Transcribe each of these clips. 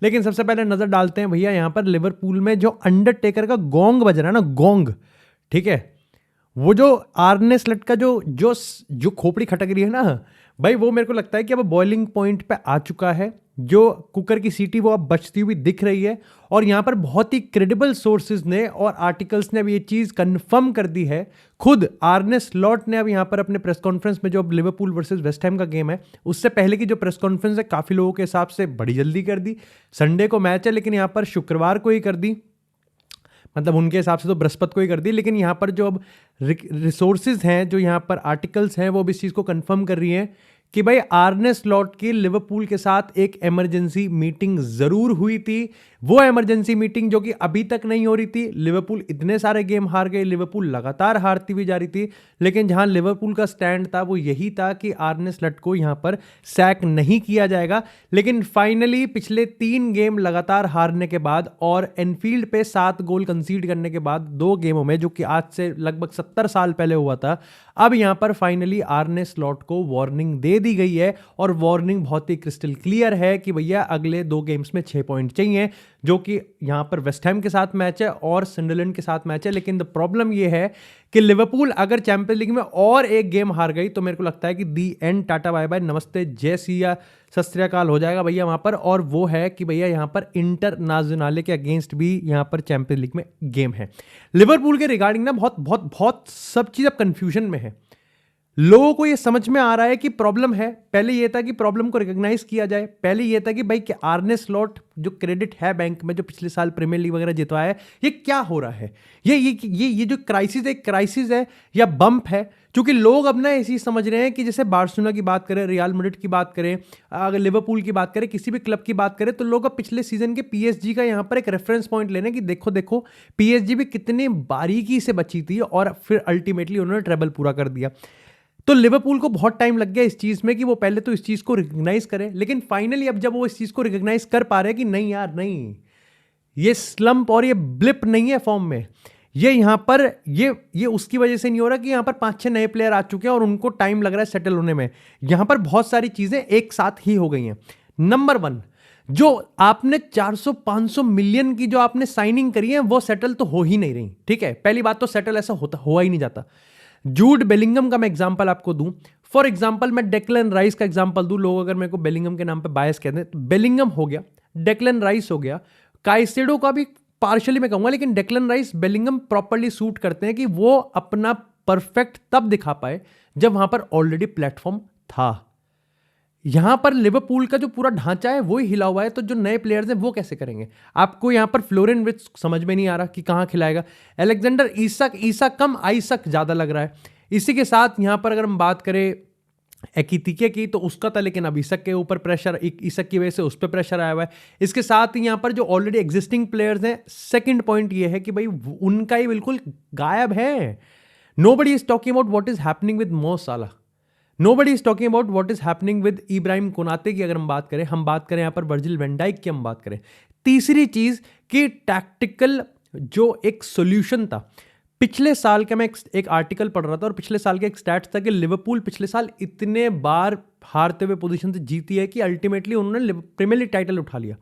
लेकिन सबसे पहले नजर डालते हैं भैया यहाँ पर लिवरपूल में जो अंडरटेकर का गोंग बज रहा है ना, गोंग, ठीक है, वो जो आर्ने स्लॉट का जो जो जो खोपड़ी खटक रही है ना भाई, वो मेरे को लगता है कि अब बॉइलिंग पॉइंट पे आ चुका है। जो कुकर की सीटी वो अब बचती हुई दिख रही है, और यहां पर बहुत ही क्रेडिबल सोर्सेज ने और आर्टिकल्स ने अब ये चीज कंफर्म कर दी है। खुद आर्ने स्लॉट ने अब यहां पर अपने प्रेस कॉन्फ्रेंस में, जो अब लिवरपूल वर्सेस वेस्ट हैम का गेम है उससे पहले की जो प्रेस कॉन्फ्रेंस है, काफी लोगों के हिसाब से बड़ी जल्दी कर दी। संडे को मैच है लेकिन यहां पर शुक्रवार को ही कर दी, मतलब उनके हिसाब से तो बृहस्पति को ही कर दी, लेकिन यहाँ पर जो अब रिसोर्सेज हैं, जो यहाँ पर आर्टिकल्स हैं, वो भी इस चीज़ को कंफर्म कर रही हैं कि भाई आर्ने स्लॉट की लिवरपूल के साथ एक इमरजेंसी मीटिंग जरूर हुई थी। वो इमरजेंसी मीटिंग जो कि अभी तक नहीं हो रही थी। लिवरपूल इतने सारे गेम हार गए, लिवरपूल लगातार हारती हुई जा रही थी, लेकिन जहां लिवरपूल का स्टैंड था वो यही था कि आर्ने स्लॉट को यहां पर सैक नहीं किया जाएगा। लेकिन फाइनली पिछले 3 गेम लगातार हारने के बाद और एनफील्ड पे 7 गोल कंसीड करने के बाद 2 गेमों में, जो कि आज से लगभग 70 साल पहले हुआ था, अब यहां पर फाइनली आर्ने स्लॉट को वार्निंग दे दी गई है। और वार्निंग बहुत ही क्रिस्टल क्लियर है कि भैया अगले 2 गेम्स में 6 पॉइंट चाहिए, जो कि यहां पर वेस्ट हैम के साथ मैच है और सनडरलैंड के साथ मैच है। लेकिन द प्रॉब्लम यह है कि लिवरपूल अगर चैंपियंस लीग में और एक गेम हार गई तो मेरे को लगता है कि दी एंड, टाटा बाय बाय, नमस्ते, जय सिया, सत श्री अकाल हो जाएगा भैया वहां पर। और वो है कि भैया यहां पर इंटरनेशनल के अगेंस्ट भी यहां पर चैंपियंस लीग में गेम है। लिवरपूल के रिगार्डिंग ना बहुत बहुत बहुत सब चीज अब कंफ्यूजन में है। लोगों को ये समझ में आ रहा है कि प्रॉब्लम है। पहले ये था कि प्रॉब्लम को रिकॉग्नाइज किया जाए। पहले ये था कि भाई कि आर्ने स्लॉट जो क्रेडिट है बैंक में, जो पिछले साल प्रीमियर लीग वगैरह जितवाया है, ये क्या हो रहा है, ये जो क्राइसिस है या बम्प है। क्योंकि लोग अब ना ऐसी समझ रहे हैं कि जैसे बार्सिलोना की बात करें, रियल मैड्रिड की बात करें, अगर लिवरपूल की बात करें, किसी भी क्लब की बात करें, तो लोग अब पिछले सीजन के पीएसजी का यहां पर एक रेफरेंस पॉइंट लेने कि देखो पीएसजी भी कितनी बारीकी से बची थी और फिर अल्टीमेटली उन्होंने ट्रेबल पूरा कर दिया। तो लिवरपूल को बहुत टाइम लग गया इस चीज में कि वो पहले तो इस चीज को रिकॉग्नाइज करे, लेकिन फाइनली अब जब वो इस चीज को रिकॉग्नाइज कर पा रहे हैं कि नहीं यार नहीं, ये स्लंप और ये ब्लिप नहीं है फॉर्म में, ये यहां पर ये उसकी वजह से नहीं हो रहा कि यहां पर 5-6 नए प्लेयर आ चुके हैं और उनको टाइम लग रहा है सेटल होने में। यहां पर बहुत सारी चीजें एक साथ ही हो गई हैं। नंबर 1, जो आपने 400-500 मिलियन की जो आपने साइनिंग करी है वो सेटल तो हो ही नहीं रही। ठीक है, पहली बात तो सेटल ऐसा हुआ ही नहीं जाता। जूड बेलिंगम का मैं एग्जांपल आपको दूं, फॉर एग्जांपल मैं डेक्लन राइस का एग्जांपल दूं। लोग अगर मेरे को बेलिंगम के नाम पे बायस कहते हैं, तो बेलिंगम हो गया, डेक्लन राइस हो गया, काइसेडो का भी पार्शियली मैं कहूंगा, लेकिन Declan rice Bellingham properly suit करते हैं कि वो अपना परफेक्ट तब दिखा पाए जब वहां पर ऑलरेडी प्लेटफॉर्म था। यहां पर लिवरपूल का जो पूरा ढांचा है वो ही हिला हुआ है, तो जो नए प्लेयर्स हैं वो कैसे करेंगे? आपको यहां पर फ्लोरिन विच समझ में नहीं आ रहा कि कहां खिलाएगा। एलेक्जेंडर ईसा कम आइसक ज्यादा लग रहा है। इसी के साथ यहां पर अगर हम बात करें एकितिके की, तो उसका था, लेकिन अब ईसक के ऊपर प्रेशर, ईसक की वजह से उस पर प्रेशर आया हुआ है। इसके साथ ही यहां पर जो ऑलरेडी एग्जिस्टिंग प्लेयर्स हैं, सेकंड पॉइंट ये है कि भाई उनका ही बिल्कुल गायब है। Nobody is talking about what is happening with मो साला, nobody is talking about what is happening with Ibrahim कोनाते की अगर हम बात करें यहां पर वर्जिल वैन डाइक की हम बात करें। तीसरी चीज कि टैक्टिकल जो एक सॉल्यूशन था, पिछले साल का मैं एक आर्टिकल पढ़ रहा था और पिछले साल का एक स्टैट्स था कि लिवरपूल पिछले साल इतने बार हारते हुए पोजीशन से जीती है कि अल्टीमेटली उन्होंने प्रीमियर लीग टाइटल उठा लिया।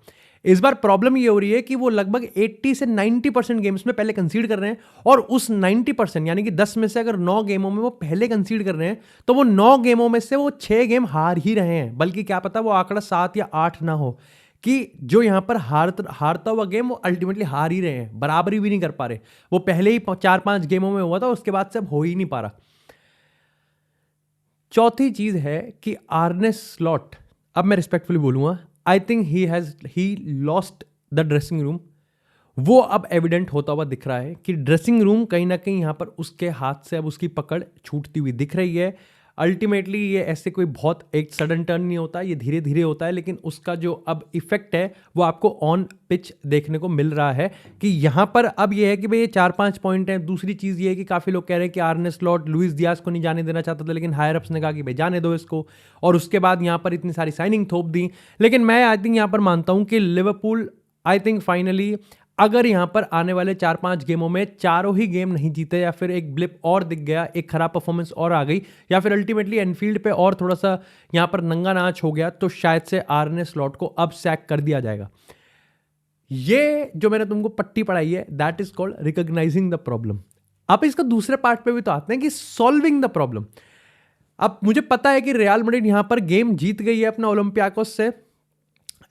इस बार प्रॉब्लम ये हो रही है कि वो लगभग 80 से 90% गेम्स में पहले कंसीड कर रहे हैं, और उस 90% यानी कि 10 में से अगर 9 गेमों में वो पहले कंसीड कर रहे हैं, तो वो 9 गेमों में से वो 6 गेम हार ही रहे हैं। बल्कि क्या पता वो आंकड़ा 7 या 8 ना हो, कि जो यहां पर हारता हुआ गेम वो अल्टीमेटली हार ही रहे हैं, बराबरी भी नहीं कर पा रहे। वो पहले ही 4-5 गेमों में हुआ था, उसके बाद से अब हो ही नहीं पा रहा। चौथी चीज है कि आर्ने स्लॉट, अब मैं रिस्पेक्टफुली बोलूंगा, I think he lost the dressing room. वो अब एविडेंट होता हुआ दिख रहा है कि ड्रेसिंग रूम कहीं ना कहीं यहां पर उसके हाथ से अब उसकी पकड़ छूटती हुई दिख रही है। अल्टीमेटली ये ऐसे कोई बहुत एक सडन टर्न नहीं होता, ये धीरे धीरे होता है, लेकिन उसका जो अब इफेक्ट है वो आपको ऑन पिच देखने को मिल रहा है कि यहां पर अब ये है कि भाई ये 4-5 पॉइंट हैं। दूसरी चीज ये है कि काफी लोग कह रहे हैं कि आर्ने स्लॉट लुइस डियाज को नहीं जाने देना चाहता था, लेकिन हायर अप्स ने कहा कि भाई जाने दो इसको, और उसके बाद यहां पर इतनी सारी साइनिंग थोप दी। लेकिन मैं आई थिंक यहां पर मानता हूं कि लिवरपूल आई थिंक फाइनली अगर यहां पर आने वाले 4-5 गेमों में चारों ही गेम नहीं जीते, या फिर एक ब्लिप और दिख गया, एक खराब परफॉर्मेंस और आ गई, या फिर अल्टीमेटली एनफील्ड पे और थोड़ा सा यहां पर नंगा नाच हो गया, तो शायद से आर्ने स्लॉट को अब सैक कर दिया जाएगा। ये जो मैंने तुमको पट्टी पढ़ाई है, that is called recognising the problem. अब इसका दूसरे पार्ट पे भी तो आते हैं कि सॉल्विंग द प्रॉब्लम। अब मुझे पता है कि रियल मैड्रिड यहां पर गेम जीत गई है अपना ओलंपियाकोस से।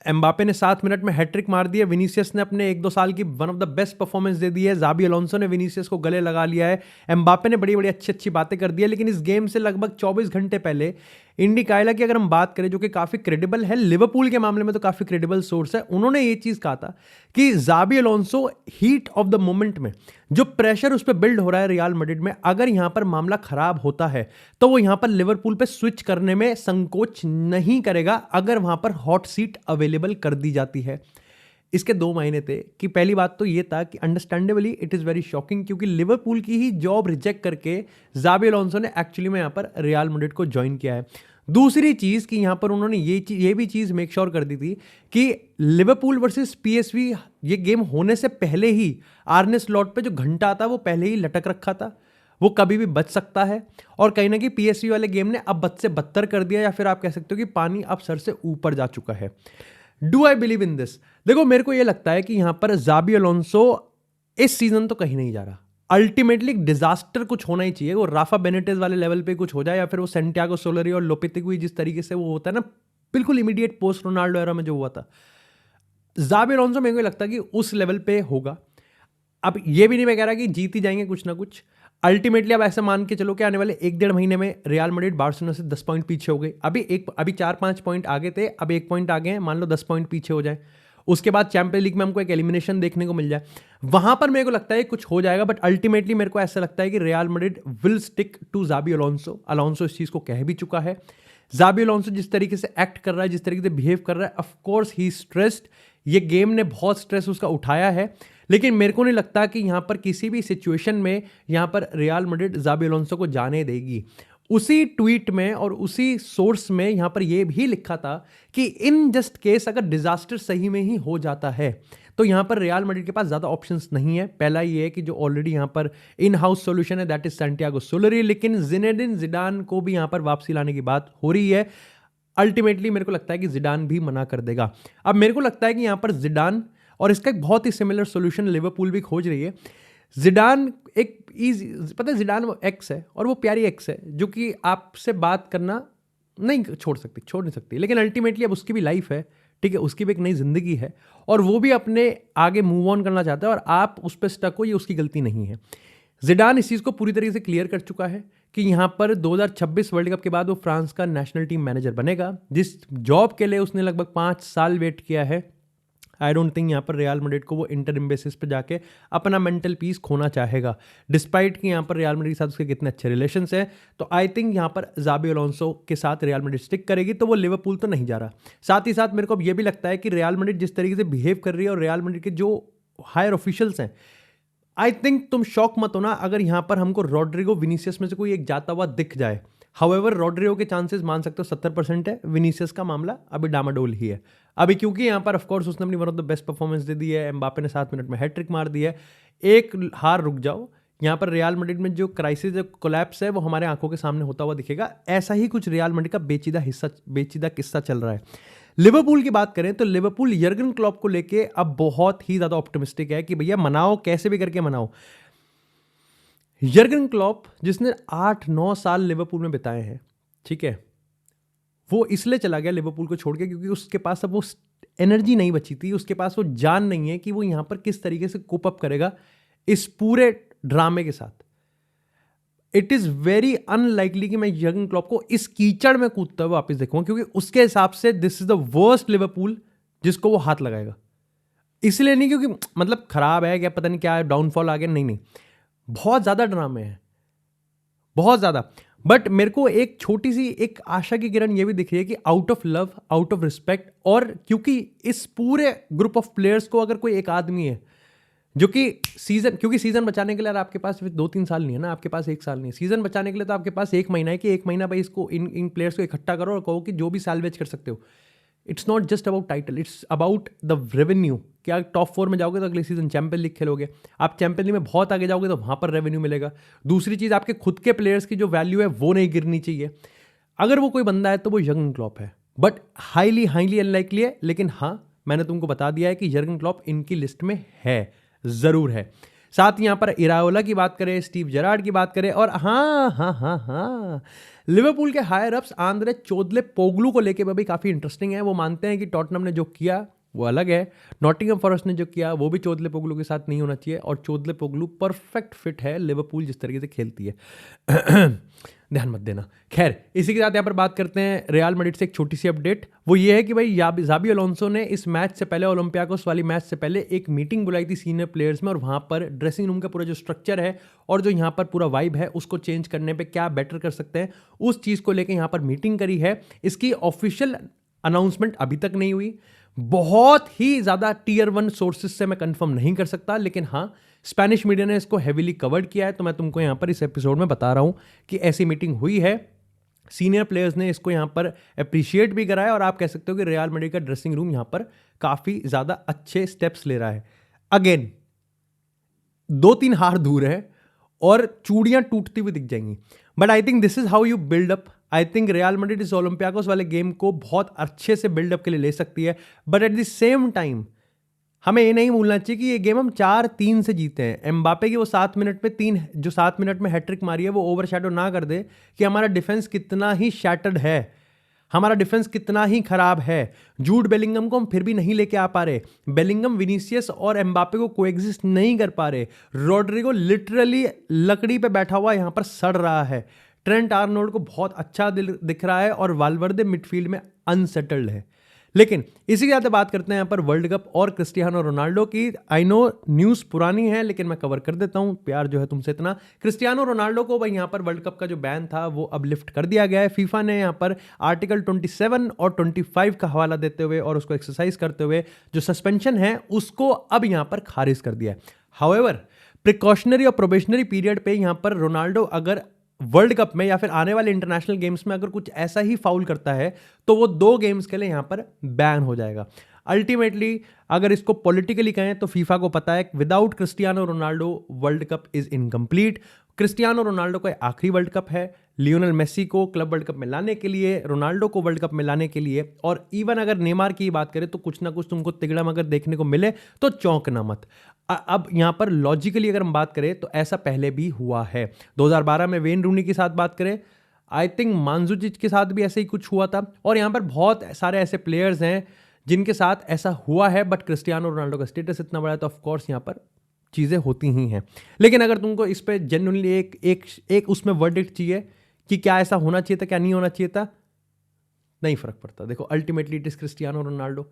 एम्बापे ने 7 मिनट में हैट्रिक मार दी है। विनीसियस ने अपने 1-2 साल की one of the best performance दे दी है। जाबी अलोंसो ने विनीसियस को गले लगा लिया है। एम्बापे ने बड़ी बड़ी अच्छी अच्छी बातें कर दी है। लेकिन इस गेम से लगभग 24 घंटे पहले इंडिकाइला की अगर हम बात करें, जो कि काफी क्रेडिबल है, लिवरपूल के मामले में तो काफी क्रेडिबल सोर्स है, उन्होंने ये चीज कहा था कि Xabi Alonso heat of the moment में जो प्रेशर उस पर बिल्ड हो रहा है रियल मैड्रिड में, अगर यहां पर मामला खराब होता है तो वो यहां पर लिवरपूल पे स्विच करने में संकोच नहीं करेगा अगर वहां पर हॉट सीट अवेलेबल कर दी जाती है। इसके 2 महीने थे कि पहली बात तो ये था कि understandably it is very shocking, क्योंकि लिवरपूल की ही जॉब रिजेक्ट करके जाबी अलोंसो ने एक्चुअली में यहाँ पर रियल मैड्रिड को ज्वाइन किया है। दूसरी चीज़ कि यहाँ पर उन्होंने ये भी चीज़ मेक श्योर कर दी थी कि लिवरपूल वर्सेस पीएसवी ये गेम होने से पहले ही आर्ने स्लॉट पे जो घंटा था वो पहले ही लटक रखा था, वो कभी भी बच सकता है। और कहीं ना कहीं पीएसवी वाले गेम ने अब बद से बदतर कर दिया, या फिर आप कह सकते हो कि पानी अब सर से ऊपर जा चुका है। Do I believe in this? देखो, मेरे को यह लगता है कि यहां पर जाबी अलोंसो इस सीजन तो कहीं नहीं जा रहा। अल्टीमेटली डिजास्टर कुछ होना ही चाहिए, वो राफा बेनिटेज वाले लेवल पे कुछ हो जाए, या फिर वो सेंटियागो सोलरी और लोपेतेगुई जिस तरीके से वो होता है ना, बिल्कुल इमीडिएट पोस्ट रोनाल्डो एरा में जो हुआ था, जाबी अलोंसो मेरे को लगता है कि उस लेवल पे होगा। अब ये भी नहीं मैं कह रहा कि जीत ही जाएंगे कुछ ना कुछ। अल्टीमेटली अब ऐसे मान के चलो कि आने वाले 1-1.5 महीने में रियल मैड्रिड बार्सिलोना से 10 पॉइंट पीछे हो गई। अभी 4-5 पॉइंट आगे थे, अब 1 पॉइंट आगे हैं, मान लो 10 पॉइंट पीछे हो जाए। उसके बाद चैंपियंस लीग में हमको एक एलिमिनेशन देखने को मिल जाए, वहां पर मेरे को लगता है कुछ हो जाएगा। बट अल्टीमेटली मेरे को ऐसा लगता है कि Real Madrid will stick to Xabi Alonso. Alonso इस चीज को कह भी चुका है। जाबी अलोंसो जिस तरीके से एक्ट कर रहा है, जिस तरीके से बिहेव कर रहा है, ऑफ कोर्स ही स्ट्रेस्ड। ये गेम ने बहुत स्ट्रेस उसका उठाया है, लेकिन मेरे को नहीं लगता कि यहां पर किसी भी सिचुएशन में यहां पर रियल मैड्रिड जाबी अलोंसो को जाने देगी। उसी ट्वीट में और उसी सोर्स में यहां पर यह भी लिखा था कि इन जस्ट केस अगर डिजास्टर सही में ही हो जाता है तो यहां पर रियल मैड्रिड के पास ज्यादा ऑप्शंस नहीं है। पहला ये है कि जो ऑलरेडी यहां पर इन हाउस सॉल्यूशन है, दैट इज सैंटियागो सोलरी, लेकिन जिनेडिन जिडान को भी यहां पर वापसी लाने की बात हो रही है। अल्टीमेटली मेरे को लगता है कि जिडान भी मना कर देगा। अब मेरे को लगता है कि यहां पर जिडान, और इसका एक बहुत ही सिमिलर सॉल्यूशन लिवरपूल भी खोज रही है। जिडान एक पता है, जिडान वो एक्स है और वो प्यारी एक्स है जो कि आपसे बात करना नहीं छोड़ नहीं सकती, लेकिन अल्टीमेटली अब उसकी भी लाइफ है, ठीक है, उसकी भी एक नई जिंदगी है और वो भी अपने आगे मूव ऑन करना चाहता है और आप उस पर स्टक हो, ये उसकी गलती नहीं है। जिडान इस चीज़ को पूरी तरीके से क्लियर कर चुका है कि यहाँ पर 2026 वर्ल्ड कप के बाद वो फ्रांस का नेशनल टीम मैनेजर बनेगा, जिस जॉब के लिए उसने लगभग 5 साल वेट किया है। आई डोंट थिंक यहाँ पर रियल मैड्रिड को वो इंटरिम बेसिस पे जाके अपना मेंटल पीस खोना चाहेगा, डिस्पाइट कि यहाँ पर रियल मैड्रिड के साथ उसके कितने अच्छे रिलेशंस हैं। तो आई थिंक यहाँ पर जाबी अलोंसो के साथ रियल मैड्रिड स्टिक करेगी, तो वो लिवरपूल तो नहीं जा रहा। साथ ही साथ मेरे को अब ये भी लगता है कि रियल मैड्रिड जिस तरीके से बिहेव कर रही है और रियल मैड्रिड के जो हायर ऑफिशियल्स हैं, आई थिंक तुम शॉक मत होना अगर यहाँ पर हमको रॉड्रिगो विनीसियस में से कोई एक जाता हुआ दिख जाए। हाउएवर रॉड्रिगो के चांसेस मान सकते हो 70% है, विनीसियस का मामला अभी डामाडोल ही है अभी, क्योंकि यहाँ पर ऑफकोर्स उसने अपनी one of the best performance दे दी है। एम्बापे ने 7 मिनट में हैट्रिक मार दी है। एक हार रुक जाओ, यहाँ पर रियल मैड्रिड में जो क्राइसिस, जो कोलैप्स है, वो हमारे आंखों के सामने होता हुआ दिखेगा। ऐसा ही कुछ रियल मैड्रिड का बेचीदा किस्सा चल रहा है। लिवरपूल की बात करें तो लिवरपूल यर्गन क्लॉप को लेके अब बहुत ही ज्यादा ऑप्टिमिस्टिक है कि भैया मनाओ, कैसे भी करके मनाओ। यर्गन क्लॉप जिसने 8-9 साल लिवरपूल में बिताए हैं, ठीक है, वो इसलिए चला गया लिवरपूल को छोड़ के क्योंकि उसके पास अब वो एनर्जी नहीं बची थी, उसके पास वो जान नहीं है कि वो यहां पर किस तरीके से कोप अप करेगा इस पूरे ड्रामे के साथ। इट इज वेरी अनलाइकली कि मैं यर्गन क्लॉप को इस कीचड़ में कूदता हुआ वापस देखूंगा, क्योंकि उसके हिसाब से this is the worst Liverpool जिसको वो हाथ लगाएगा। इसलिए नहीं क्योंकि मतलब खराब है, क्या पता नहीं क्या डाउनफॉल आ गया, नहीं, बहुत ज्यादा ड्रामे है, बहुत ज्यादा। बट मेरे को एक छोटी सी एक आशा की किरण ये भी दिख रही है कि out of love, out of respect, और क्योंकि इस पूरे ग्रुप ऑफ प्लेयर्स को अगर कोई एक आदमी है जो कि क्योंकि सीजन बचाने के लिए आपके पास 2-3 साल नहीं है ना, आपके पास 1 साल नहीं है। सीजन बचाने के लिए तो आपके पास 1 महीना है कि 1 महीना भाई इसको इन प्लेयर्स को इकट्ठा करो और कहो कि जो भी सैल्वेज कर सकते हो। It's not just about title, it's about the revenue. क्या टॉप 4 में जाओगे तो अगले सीजन चैंपियन लीग खेलोगे, आप चैंपियन लीग में बहुत आगे जाओगे तो वहां पर रेवेन्यू मिलेगा। दूसरी चीज, आपके खुद के प्लेयर्स की जो वैल्यू है वो नहीं गिरनी चाहिए। अगर वो कोई बंदा है तो वो यर्गन क्लॉप है, बट हाईली अनलाइकली है। लेकिन हाँ, मैंने तुमको बता दिया है कि जर्गन क्लॉप इनकी लिस्ट में है, ज़रूर है। साथ ही यहाँ पर इराओला की बात करें, स्टीव जेरार्ड की बात करें, और हाँ, लिवरपूल के हायर अप्स आंद्रे चोदले पोगलू को लेके भी काफ़ी इंटरेस्टिंग है। वो मानते हैं कि टॉटनहम ने जो किया वो अलग है, नॉटिंघम फॉरेस्ट ने जो किया वो भी चोदले पोगलू के साथ नहीं होना चाहिए, और चोदले पोगलू परफेक्ट फिट है लिवरपूल जिस तरीके से खेलती है। ध्यान मत देना। खैर, इसी के साथ यहाँ पर बात करते हैं रियल मैड्रिड से एक छोटी सी अपडेट। वो ये है कि भाई जाबी अलोंसो ने इस मैच से पहले, ओलंपियाकोस वाली मैच से पहले, एक मीटिंग बुलाई थी सीनियर प्लेयर्स में, और वहाँ पर ड्रेसिंग रूम का पूरा जो स्ट्रक्चर है और जो यहाँ पर पूरा वाइब है उसको चेंज करने पे क्या बेटर कर सकते हैं, उस चीज़ को लेकर यहाँ पर मीटिंग करी है। इसकी ऑफिशियल अनाउंसमेंट अभी तक नहीं हुई, बहुत ही ज़्यादा टीयर 1 सोर्सेज से मैं कंफर्म नहीं कर सकता, लेकिन हाँ, स्पेनिश मीडिया ने इसको हेविली कवर्ड किया है, तो मैं तुमको यहाँ पर इस एपिसोड में बता रहा हूँ कि ऐसी मीटिंग हुई है। सीनियर प्लेयर्स ने इसको यहाँ पर अप्रिशिएट भी करा है, और आप कह सकते हो कि रियल मैड्रिड का ड्रेसिंग रूम यहाँ पर काफ़ी ज़्यादा अच्छे स्टेप्स ले रहा है। अगेन 2-3 हार दूर है और चूड़ियाँ टूटती हुई दिख जाएंगी, but I think this is how you build up. I think real Madrid इस ओलंपियाकोस वाले गेम को बहुत अच्छे से बिल्डअप के लिए ले सकती है, but at the same time हमें ये नहीं भूलना चाहिए कि ये गेम हम 4-3 से जीते हैं। एम्बापे की वो 7 मिनट में 3 जो 7 मिनट में हैट्रिक मारी है वो ओवरशैडो ना कर दे कि हमारा डिफेंस कितना ही शैटर्ड है, हमारा डिफेंस कितना ही खराब है। जूड बेलिंगम को हम फिर भी नहीं लेके आ पा रहे, बेलिंगम, विनीसियस और एम्बापे को कोएग्जिस्ट नहीं कर पा रहे। रोड्रिगो लिटरली लकड़ी पे बैठा हुआ यहां पर सड़ रहा है। ट्रेंट आर्नोल्ड को बहुत अच्छा दिख रहा है, और वाल्वर्दे मिडफील्ड में अनसेटल्ड है। लेकिन इसी के साथ बात करते हैं यहाँ पर वर्ल्ड कप और क्रिस्टियानो रोनाल्डो की। आई नो न्यूज़ पुरानी है, लेकिन मैं कवर कर देता हूँ, प्यार जो है तुमसे इतना। क्रिस्टियानो रोनाल्डो को भाई यहाँ पर वर्ल्ड कप का जो बैन था वो अब लिफ्ट कर दिया गया है। फीफा ने यहाँ पर आर्टिकल 27 और 25 का हवाला देते हुए और उसको एक्सरसाइज करते हुए जो सस्पेंशन है उसको अब यहाँ पर खारिज कर दिया है। हाउएवर, प्रिकॉशनरी और प्रोबेशनरी पीरियड पे यहाँ पर रोनाल्डो अगर वर्ल्ड कप में या फिर आने वाले इंटरनेशनल गेम्स में अगर कुछ ऐसा ही फाउल करता है तो वो 2 गेम्स के लिए यहां पर बैन हो जाएगा। अल्टीमेटली अगर इसको पॉलिटिकली कहें तो फीफा को पता है without Cristiano Ronaldo world cup is incomplete. Cristiano Ronaldo का आखिरी वर्ल्ड कप है। लियोनेल मेसी को क्लब वर्ल्ड कप में लाने के लिए, रोनाल्डो को वर्ल्ड कप में लाने के लिए, और इवन अगर नेमार की बात करें तो कुछ ना कुछ तुमको तिगड़म अगर देखने को मिले तो चौंकना मत। अब यहां पर लॉजिकली अगर हम बात करें तो ऐसा पहले भी हुआ है। 2012 में वेन रूनी के साथ बात करें, आई थिंक मांजुकिच के साथ भी ऐसे ही कुछ हुआ था, और यहां पर बहुत सारे ऐसे प्लेयर्स हैं जिनके साथ ऐसा हुआ है, बट क्रिस्टियानो रोनाल्डो का स्टेटस इतना बड़ा है तो ऑफकोर्स यहां पर चीज़ें होती ही हैं। लेकिन अगर तुमको इस पर जेन्युइनली एक उसमें वर्डिक्ट चाहिए कि क्या ऐसा होना चाहिए था, क्या नहीं होना चाहिए था, नहीं फर्क पड़ता। देखो, ultimately it is Cristiano Ronaldo,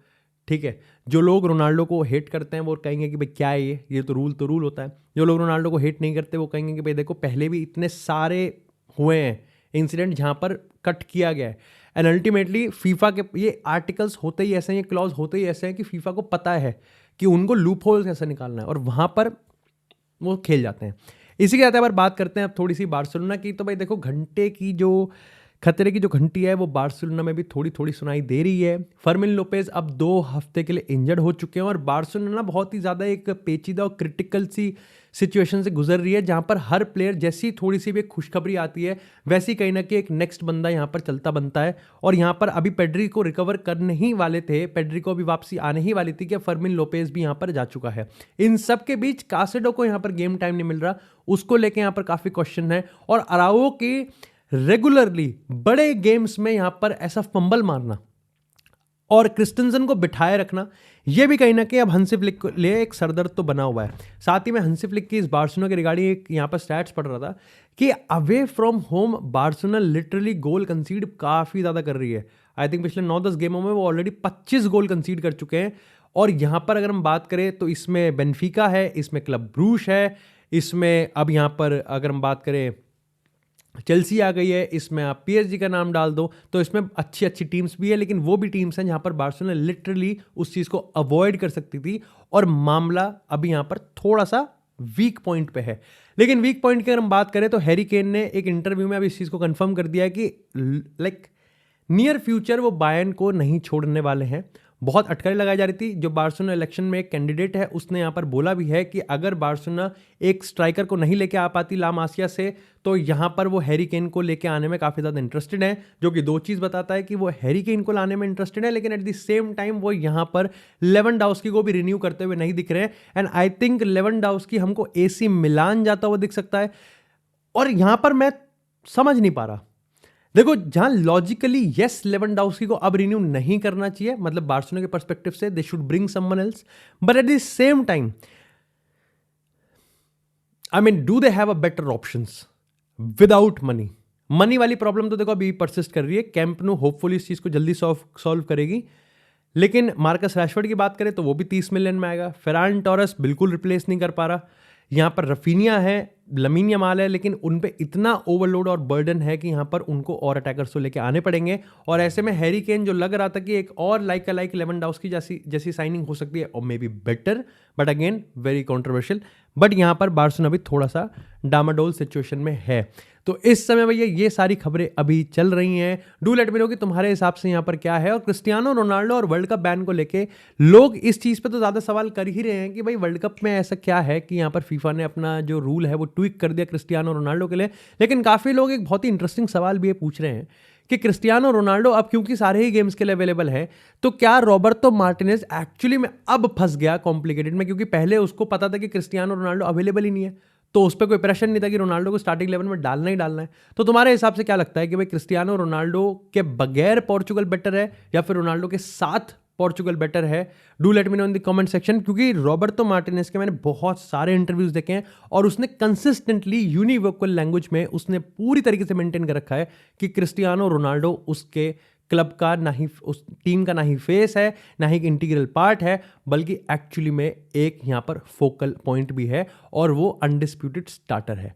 ठीक है। जो लोग रोनाल्डो को हेट करते हैं वो कहेंगे कि भाई क्या है ये तो रूल होता है। जो लोग रोनाल्डो को हेट नहीं करते वो कहेंगे कि भाई देखो पहले भी इतने सारे हुए हैं इंसिडेंट जहां पर कट किया गया है। एंड अल्टीमेटली फीफा के ये आर्टिकल्स होते ही ऐसे हैं, ये क्लॉज होते ही ऐसे हैं कि फीफा को पता है कि उनको लूप होल कैसे निकालना है, और वहां पर वो खेल जाते हैं। इसी के साथ अगर बात करते हैं अब थोड़ी सी बार्सिलोना की, तो भाई देखो घंटे की जो खतरे की जो घंटी है वो बार्सिलोना में भी थोड़ी थोड़ी सुनाई दे रही है। फर्मिन लोपेज अब 2 हफ्ते के लिए इंजर्ड हो चुके हैं, और बार्सिलोना बहुत ही ज़्यादा एक पेचीदा और क्रिटिकल सी सिचुएशन से गुजर रही है, जहां पर हर प्लेयर जैसी थोड़ी सी भी खुशखबरी आती है वैसी कहीं ना कहीं एक नेक्स्ट बंदा यहां पर चलता बनता है। और यहां पर अभी पेड्री को रिकवर करने ही वाले थे, पेड्री को अभी वापसी आने ही वाली थी कि फर्मिन लोपेज भी यहां पर जा चुका है। इन सब के बीच कासेडो को यहां पर गेम टाइम नहीं मिल रहा, उसको लेके यहां पर काफ़ी क्वेश्चन है। और अराओ की रेगुलरली बड़े गेम्स में यहां पर ऐसा फंबल मारना और क्रिस्टेंसन को बिठाए रखना, यह भी कहीं ना कहीं अब हंसी फ्लिक को लिए एक सरदर्द तो बना हुआ है। साथ ही में हंसी फ्लिक की इस बार्सिलोना के रिगार्डिंग एक यहां पर स्टैट्स पढ़ रहा था कि away from home Barcelona literally गोल कंसीड काफ़ी ज़्यादा कर रही है। आई थिंक पिछले 9-10 गेमों में वो ऑलरेडी 25 गोल कंसीड कर चुके हैं। और यहां पर अगर हम बात करें तो इसमें बेनफिका है, इसमें क्लब ब्रूश है, इसमें अब यहां पर अगर हम बात करें चेल्सी आ गई है, इसमें आप पीएसजी का नाम डाल दो, तो इसमें अच्छी अच्छी टीम्स भी है, लेकिन वो भी टीम्स हैं जहां पर बार्सिलोना लिटरली उस चीज़ को अवॉइड कर सकती थी, और मामला अभी यहां पर थोड़ा सा वीक पॉइंट पे है। लेकिन वीक पॉइंट की अगर हम बात करें तो हैरी केन ने एक इंटरव्यू में अभी इस चीज़ को कंफर्म कर दिया है कि लाइक नियर फ्यूचर वो बायर्न को नहीं छोड़ने वाले हैं। बहुत अटकलें लगाई जा रही थी। जो बार्सिलोना इलेक्शन में एक कैंडिडेट है उसने यहाँ पर बोला भी है कि अगर बार्सिलोना एक स्ट्राइकर को नहीं लेके आ पाती ला मासिया से तो यहाँ पर वो हैरी केन को लेके आने में काफ़ी ज़्यादा इंटरेस्टेड है, जो कि 2 चीज़ बताता है कि वो हैरी केन को लाने में इंटरेस्टेड है, लेकिन एट द सेम टाइम वो यहाँ पर लेवेंडोव्स्की को भी रिन्यू करते हुए नहीं दिख रहे हैं। एंड आई थिंक लेवेंडोव्स्की हमको AC मिलान जाता हुआ दिख सकता है। और यहाँ पर मैं समझ नहीं पा रहा, देखो जहां लॉजिकली यस लेवेंडोव्स्की को अब रिन्यू नहीं करना चाहिए, मतलब बार्सिलोना के पर्सपेक्टिव से they should bring someone else, but at the same time I mean do they have a better options without money? Money वाली प्रॉब्लम तो देखो अभी परसिस्ट कर रही है, कैंप नो होपफुली इस चीज को जल्दी सॉल्व करेगी, लेकिन मार्कस रैशफोर्ड की बात करें तो वो भी 30 मिलियन में आएगा। फेरान टोरेस बिल्कुल रिप्लेस नहीं कर पा रहा। यहाँ पर रफीनिया है, लमीन यमाल है, लेकिन उन पे इतना ओवरलोड और बर्डन है कि यहाँ पर उनको और अटैकर्स को लेके आने पड़ेंगे। और ऐसे में हैरी केन जो लग रहा था कि एक और लाइक लेवेंडोव्स्की जैसी साइनिंग हो सकती है और may be better, but again very controversial. But यहाँ पर बार्सिलोना भी थोड़ा सा डामाडोल सिचुएशन में है। तो इस समय भैया ये सारी खबरें अभी चल रही हैं। डू लेट मी नो कि तुम्हारे हिसाब से यहाँ पर क्या है। और क्रिस्टियानो रोनाल्डो और वर्ल्ड कप बैन को लेके लोग इस चीज़ पे तो ज़्यादा सवाल कर ही रहे हैं कि भाई वर्ल्ड कप में ऐसा क्या है कि यहाँ पर फीफा ने अपना जो रूल है वो ट्विक कर दिया क्रिस्टियानो रोनाल्डो के लिए। लेकिन काफ़ी लोग एक बहुत ही इंटरेस्टिंग सवाल भी ये पूछ रहे हैं कि क्रिस्टियानो रोनाल्डो अब क्योंकि सारे ही गेम्स के लिए अवेलेबल है तो क्या रॉबर्टो मार्टिनेज एक्चुअली में अब फंस गया कॉम्प्लिकेटेड में, क्योंकि पहले उसको पता था कि क्रिस्टियानो रोनाल्डो अवेलेबल ही नहीं है, तो उस पर कोई प्रेशर नहीं था कि रोनाल्डो को स्टार्टिंग 11 में डालना ही डालना है। तो तुम्हारे हिसाब से क्या लगता है कि भाई क्रिस्टियानो रोनाल्डो के बगैर पोर्चुगल बेटर है या फिर रोनाल्डो के साथ पोर्चुगल बेटर है? Do let me know in the comment section, क्योंकि रॉबर्टो मार्टिनेज के मैंने बहुत सारे इंटरव्यूज देखे हैं और उसने कंसिस्टेंटली यूनिवोकल लैंग्वेज में उसने पूरी तरीके से मेंटेन कर रखा है कि क्रिस्टियानो रोनाल्डो उसके क्लब का ना ही उस टीम का ना ही फेस है ना ही इंटीग्रल पार्ट है, बल्कि एक्चुअली में एक यहाँ पर फोकल पॉइंट भी है और वो अनडिस्प्यूटेड स्टार्टर है।